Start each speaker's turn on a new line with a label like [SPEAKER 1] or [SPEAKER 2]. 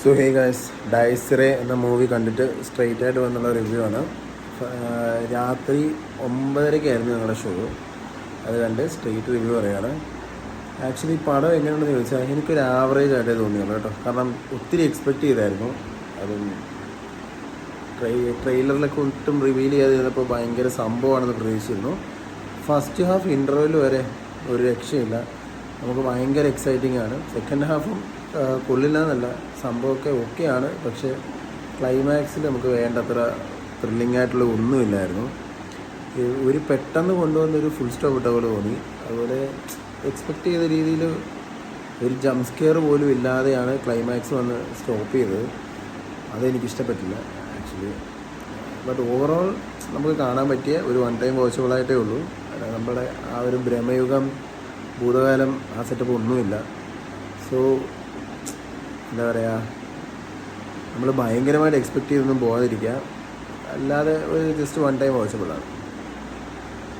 [SPEAKER 1] So hey guys, ഡൈസറെ എന്ന movie കണ്ടിട്ട് straight ആയിട്ട് വന്നുള്ള റിവ്യൂ ആണ്. രാത്രി 9:30-ക്കായിരുന്നു ഞങ്ങളുടെ ഷോ. അത് കണ്ട് സ്ട്രെയിറ്റ് റിവ്യൂ പറയുകയാണ്. ആക്ച്വലി പടം എങ്ങനെയുണ്ടെന്ന് ചോദിച്ചാൽ എനിക്കൊരു ആവറേജ് ആയിട്ടേ തോന്നിയുള്ളൂ കേട്ടോ. കാരണം ഒത്തിരി എക്സ്പെക്റ്റ് ചെയ്തായിരുന്നു. അതും ട്രെയിലറിലൊക്കെ ഒട്ടും റിവീൽ ചെയ്തപ്പോൾ ഭയങ്കര സംഭവമാണെന്ന് പ്രതീക്ഷിച്ചിരുന്നു. ഫസ്റ്റ് ഹാഫ് ഇൻ്റർവെൽ വരെ ഒരു രക്ഷയില്ല, നമുക്ക് ഭയങ്കര എക്സൈറ്റിംഗ് ആണ്. സെക്കൻഡ് ഹാഫും കൊള്ളില്ല എന്നല്ല, സംഭവമൊക്കെ ഓക്കെയാണ്. പക്ഷേ ക്ലൈമാക്സിൽ നമുക്ക് വേണ്ടത്ര ത്രില്ലിംഗ് ആയിട്ടുള്ള ഒന്നുമില്ലായിരുന്നു. ഒരു പെട്ടെന്ന് കൊണ്ടുവന്നൊരു ഫുൾ സ്റ്റോപ്പ് ഇട്ട പോലെ തോന്നി. അതുപോലെ എക്സ്പെക്റ്റ് ചെയ്ത രീതിയിൽ ഒരു ജംപ് സ്കെയർ പോലും ഇല്ലാതെയാണ് ക്ലൈമാക്സ് വന്ന് സ്റ്റോപ്പ് ചെയ്തത്. അതെനിക്കിഷ്ടപ്പെട്ടില്ല ആക്ച്വലി. ബട്ട് ഓവറോൾ നമുക്ക് കാണാൻ പറ്റിയ ഒരു വൺ ടൈം വാച്ചബിളായിട്ടേ ഉള്ളൂ. നമ്മുടെ ആ ഒരു ഭ്രമയുഗം, ഭൂതകാലം, ആ സെറ്റപ്പ് ഒന്നുമില്ല. സോ എന്താ പറയുക, നമ്മൾ ഭയങ്കരമായിട്ട് എക്സ്പെക്റ്റ് ചെയ്തൊന്നും പോകാതിരിക്കുക. അല്ലാതെ ഒരു ജസ്റ്റ് വൺ ടൈം വാച്ചബിളാണ്.